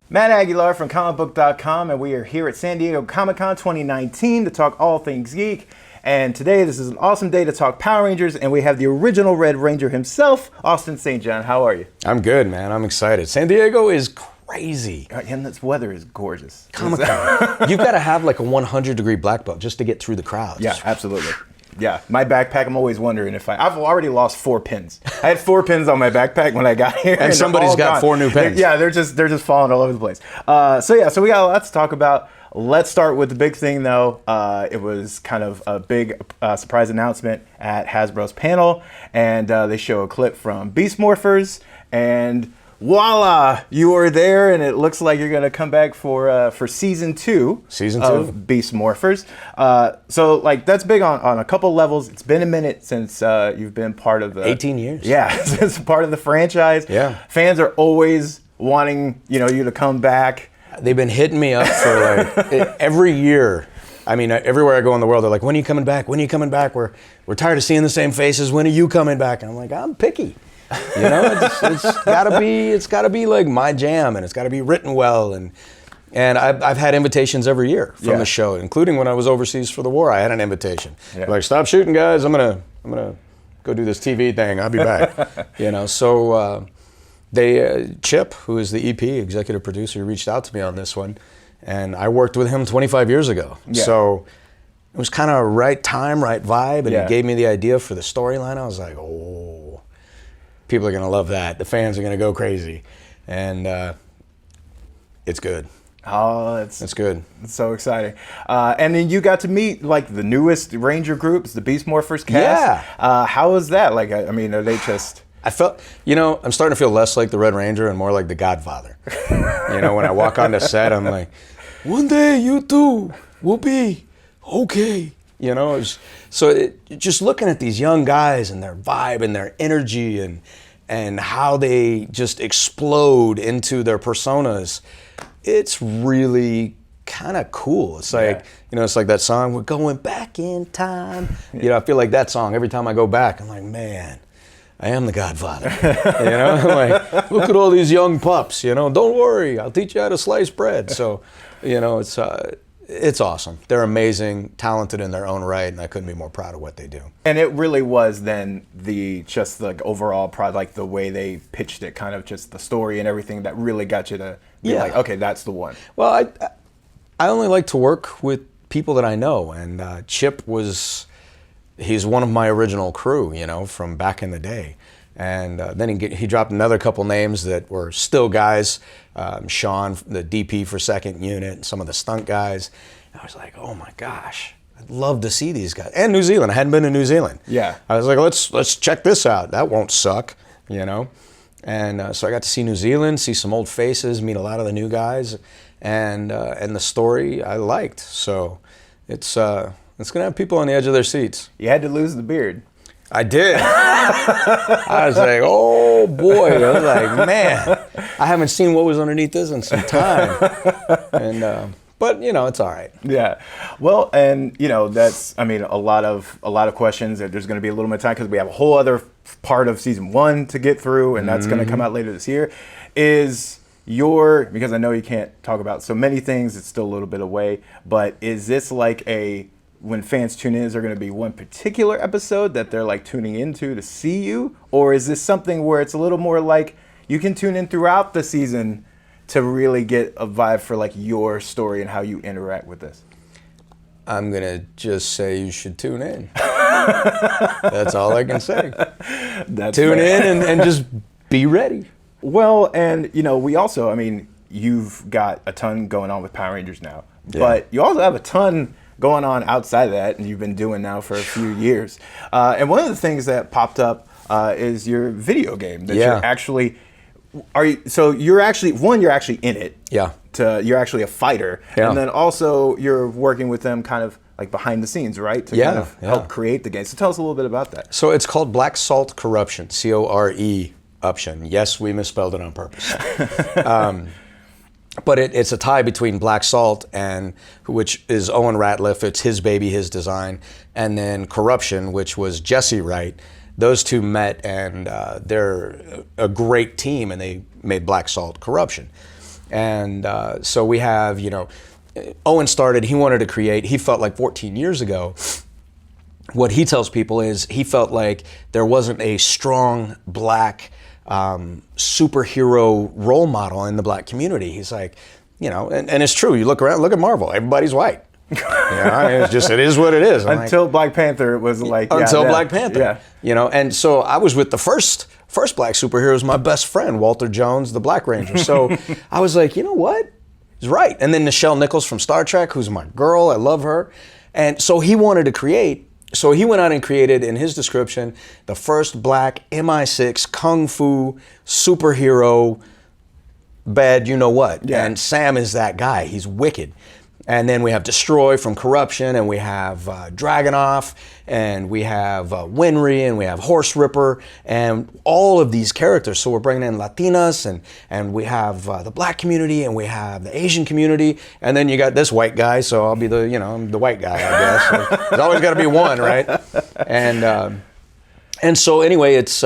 Matt Aguilar from Comicbook.com, and we are here at San Diego Comic-Con 2019 to talk all things geek. And today, this is an awesome day to talk Power Rangers, and we have the original Red Ranger himself, Austin St. John. How are you? I'm good, man. I'm excited. San Diego is crazy. And this weather is gorgeous. Comic-Con. You've got to have like a 100-degree black belt just to get through the crowds. Yeah, absolutely. Yeah, my backpack, I'm always wondering if I've already lost 4 pins. I had 4 pins on my backpack when I got here. And somebody's got 4 new pins. They're just falling all over the place. So we got a lot to talk about. Let's start with the big thing, though. It was kind of a big surprise announcement at Hasbro's panel, and they show a clip from Beast Morphers, and voila, you were there, and it looks like you're going to come back for season 2. Season 2 of Beast Morphers. So like that's big on a couple levels. It's been a minute since you've been part of the 18 years. Yeah, since part of the franchise. Yeah, fans are always wanting you to come back. They've been hitting me up for like every year. I mean, everywhere I go in the world, they're like, "When are you coming back? When are you coming back? We're tired of seeing the same faces. When are you coming back?" And I'm like, I'm picky. It's gotta be like my jam, and it's gotta be written well, and I've had invitations every year from the show, including when I was overseas for the war. I had an invitation, like, stop shooting, guys. I'm gonna go do this TV thing. I'll be back. So Chip, who is the EP executive producer, reached out to me on this one, and I worked with him 25 years ago. Yeah. So it was kind of right time, right vibe, and he gave me the idea for the storyline. I was like, oh, people are going to love that. The fans are going to go crazy. And it's good. Oh, it's good. It's so exciting. And then you got to meet like the newest Ranger groups, the Beast Morphers cast. Yeah. How was that? Like, I mean, are they just... I felt, I'm starting to feel less like the Red Ranger and more like the Godfather. When I walk onto set, I'm like, one day you two will be okay. Just looking at these young guys and their vibe and their energy and how they just explode into their personas, it's really kind of cool. It's like, it's like that song, "We're Going Back in Time." I feel like that song every time I go back. I'm like, man, I am the Godfather. I'm like, look at all these young pups. Don't worry, I'll teach you how to slice bread. So, it's awesome. They're amazing, talented in their own right, and I couldn't be more proud of what they do. And it really was then the overall product, like the way they pitched it, kind of just the story and everything that really got you to be like, okay, that's the one. Well, I only like to work with people that I know, and Chip he's one of my original crew, from back in the day. And then he dropped another couple names that were still guys. Sean, the DP for second unit, some of the stunt guys. And I was like, oh my gosh, I'd love to see these guys. And New Zealand, I hadn't been to New Zealand. Yeah. I was like, let's check this out. That won't suck, And so I got to see New Zealand, see some old faces, meet a lot of the new guys, and the story I liked. So it's going to have people on the edge of their seats. You had to lose the beard. I did. I was like, oh boy. I was like, man, I haven't seen what was underneath this in some time. And but it's all right. Yeah. Well, and that's, I mean, a lot of questions. There's going to be a little bit of time because we have a whole other part of season 1 to get through, and that's going to come out later this year. Because I know you can't talk about so many things, it's still a little bit away, but is this like when fans tune in, is there going to be one particular episode that they're like tuning into to see you? Or is this something where it's a little more like you can tune in throughout the season to really get a vibe for like your story and how you interact with this? I'm going to just say you should tune in. That's all I can say. Tune in and just be ready. Well, and we also, I mean, you've got a ton going on with Power Rangers now, but you also have a ton going on outside of that, and you've been doing now for a few years. And one of the things that popped up is your video game that you're actually. You're actually in it. Yeah. You're actually a fighter, and then also you're working with them kind of like behind the scenes, right? To kind of help create the game. So tell us a little bit about that. So it's called Black Salt Corruption, C-O-R-E option. Yes, we misspelled it on purpose. But it's a tie between Black Salt, which is Owen Ratliff. It's his baby, his design. And then Corruption, which was Jesse Wright. Those two met, and they're a great team, and they made Black Salt Corruption. And so we have, Owen started, he wanted to create, he felt like 14 years ago, what he tells people is he felt like there wasn't a strong black superhero role model in the black community. He's like, and it's true, you look around, look at Marvel, everybody's white. It's just, it is what it is. Until Black Panther was like, Black Panther, and so I was with the first black superhero was my best friend, Walter Jones, the Black Ranger. So I was like, you know what? He's right. And then Nichelle Nichols from Star Trek, who's my girl, I love her. And so he wanted to create, so he went out and created in his description, the first black MI6 Kung Fu superhero, bad you know what. Yeah. And Sam is that guy, he's wicked. And then we have Destroy from Corruption, and we have Dragonoff, and we have Winry, and we have Horse Ripper, and all of these characters. So we're bringing in Latinas, and we have the black community, and we have the Asian community, and then you got this white guy, so I'll be the, I'm the white guy, I guess. So there's always got to be one, right? And so anyway, it's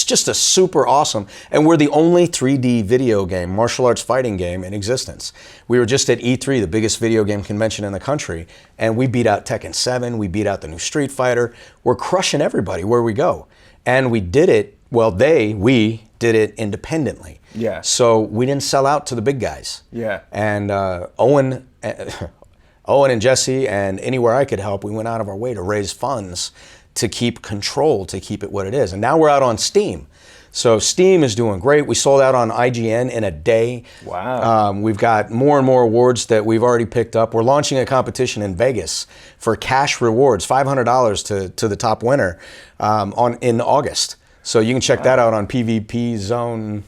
just a super awesome, and we're the only 3D video game, martial arts fighting game in existence. We were just at E3, the biggest video game convention in the country, and we beat out Tekken 7, we beat out the new Street Fighter. We're crushing everybody where we go. And we did it, we did it independently. Yeah. So we didn't sell out to the big guys. Yeah. And Owen and Jesse and anywhere I could help, we went out of our way to raise funds to keep control, to keep it what it is. And now we're out on Steam. So Steam is doing great. We sold out on IGN in a day. Wow. We've got more and more awards that we've already picked up. We're launching a competition in Vegas for cash rewards, $500 to the top winner in August. So you can check that out on PvP Zone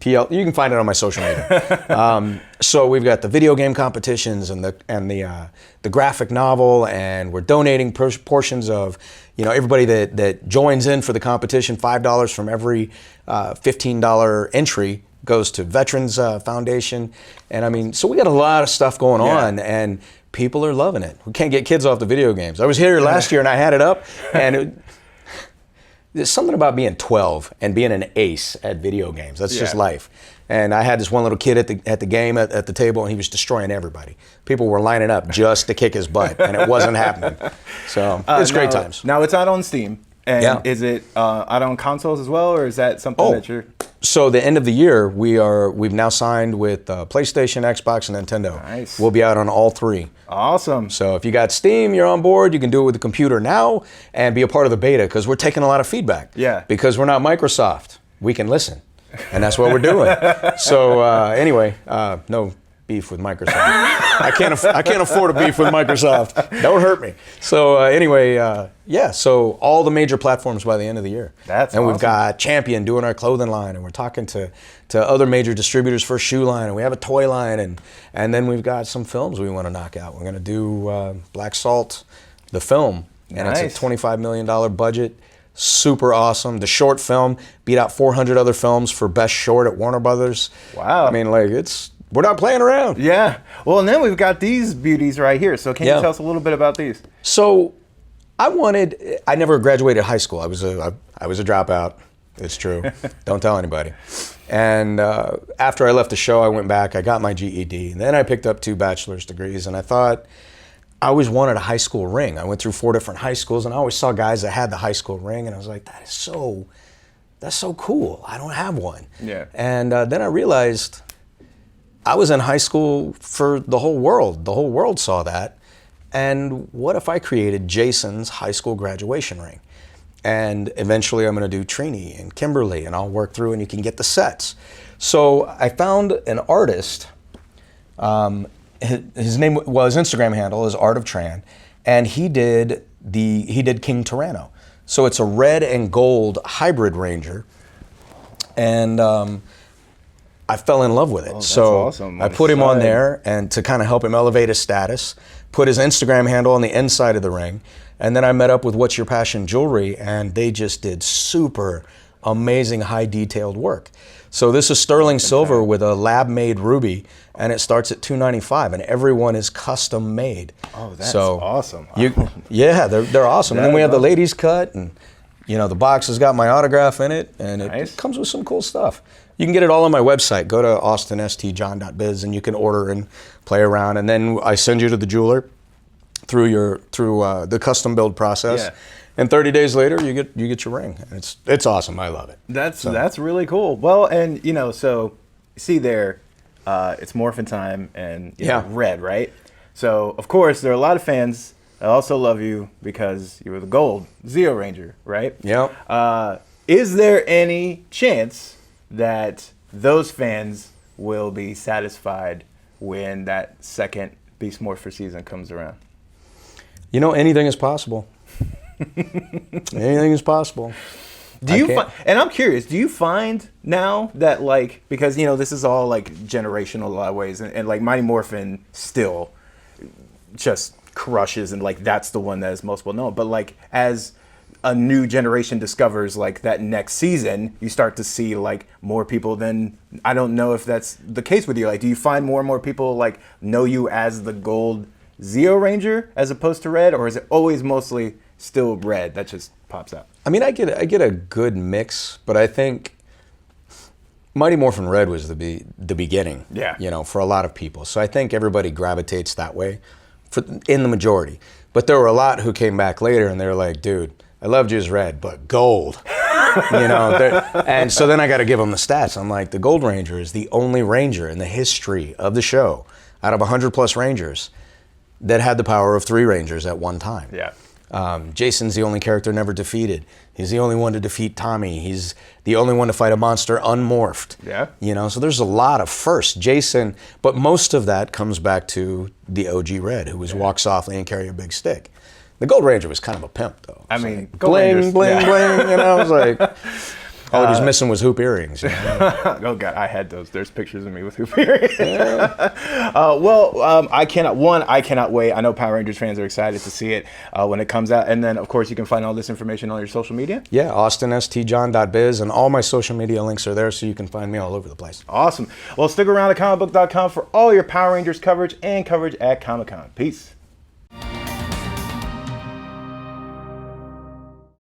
PL. You can find it on my social media. So we've got the video game competitions and the graphic novel, and we're donating portions of, everybody that joins in for the competition. $5 from every $15 entry goes to Veterans Foundation, and so we got a lot of stuff going on, and people are loving it. We can't get kids off the video games. I was here last year and I had it up, and there's something about being 12 and being an ace at video games. That's just life. And I had this one little kid at the game at the table, and he was destroying everybody. People were lining up just to kick his butt, and it wasn't happening. So it's great times. Now it's out on Steam. And is it out on consoles as well, or is that something that you're... So the end of the year, we've now signed with PlayStation, Xbox, and Nintendo. Nice. We'll be out on all three. Awesome. So if you got Steam, you're on board. You can do it with the computer now and be a part of the beta, because we're taking a lot of feedback. Yeah. Because we're not Microsoft. We can listen. And that's what we're doing. So anyway, no beef with Microsoft. I can't afford a beef with Microsoft. Don't hurt me. So anyway, so all the major platforms by the end of the year. That's and awesome. We've got Champion doing our clothing line, and we're talking to other major distributors for a shoe line, and we have a toy line, and then we've got some films we want to knock out. We're going to do Black Salt, the film, and Nice. it's a $25 million budget. Super awesome. The short film beat out 400 other films for best short at Warner Brothers. Wow. I mean, we're not playing around. Yeah. Well, and then we've got these beauties right here. So can you tell us a little bit about these? So I never graduated high school. I was a dropout. It's true. Don't tell anybody. And after I left the show, I went back, I got my GED, and then I picked up 2 bachelor's degrees, and I thought, I always wanted a high school ring. I went through 4 different high schools, and I always saw guys that had the high school ring, and I was like, that's so cool. I don't have one. Yeah. And then I realized I was in high school for the whole world. The whole world saw that. And what if I created Jason's high school graduation ring? And eventually I'm going to do Trini and Kimberly, and I'll work through, and you can get the sets. So I found an artist. His Instagram handle is Art of Tran, and he did King Tyranno. So it's a red and gold hybrid Ranger, and I fell in love with it. Oh, that's so awesome. I put him on there, and to kind of help him elevate his status, put his Instagram handle on the inside of the ring, and then I met up with What's Your Passion Jewelry, and they just did super amazing high detailed work. So this is sterling silver with a lab-made ruby, and it starts at $295, and everyone is custom made. Oh, that's awesome. They're awesome. And then we have the ladies cut, and You know, the box has got my autograph in it, and Nice. it comes with some cool stuff. You can get it all on my website. Go to austinstjohn.biz, and you can order and play around. And then I send you to the jeweler through the custom build process. Yeah. And 30 days later, you get your ring. And it's awesome. I love it. That's really cool. Well, and you know, so see there, it's morphin' time, and you know, red, right? So of course there are a lot of fans that also love you because you were the gold Zeo Ranger, right? Yep. Is there any chance that those fans will be satisfied when that second Beast Morpher season comes around? You know, anything is possible. Anything is possible. And I'm curious, do you find now that, like, because, you know, this is all like generational in a lot of ways, and like Mighty Morphin still just crushes, and like that's the one that is most well known, but like as a new generation discovers like that next season, you start to see like more people than, I don't know if that's the case with you. Like, do you find more and more people like know you as the gold Zeo Ranger as opposed to red, or is it always mostly still red that just pops out? I mean, I get a good mix, but I think Mighty Morphin Red was the beginning. Yeah. You know, for a lot of people. So I think everybody gravitates that way, in the majority. But there were a lot who came back later and they were like, dude, I loved you as red, but gold. You know, and so then I got to give them the stats. I'm like, the Gold Ranger is the only Ranger in the history of the show, out of 100 plus Rangers, that had the power of 3 Rangers at one time. Yeah. Jason's the only character never defeated. He's the only one to defeat Tommy. He's the only one to fight a monster unmorphed. Yeah. You know, so there's a lot of firsts. Jason, but most of that comes back to the OG Red, who was walk softly and carry a big stick. The Gold Ranger was kind of a pimp, though. I mean, like, Gold bling, Rangers, bling, yeah. bling. You know, I was like, all he was missing was hoop earrings. You know? Oh God, I had those. There's pictures of me with hoop earrings. Yeah. I cannot wait. I know Power Rangers fans are excited to see it when it comes out. And then, of course, you can find all this information on your social media. Yeah, austinstjohn.biz, and all my social media links are there, so you can find me all over the place. Awesome. Well, stick around at comicbook.com for all your Power Rangers coverage and coverage at Comic-Con. Peace.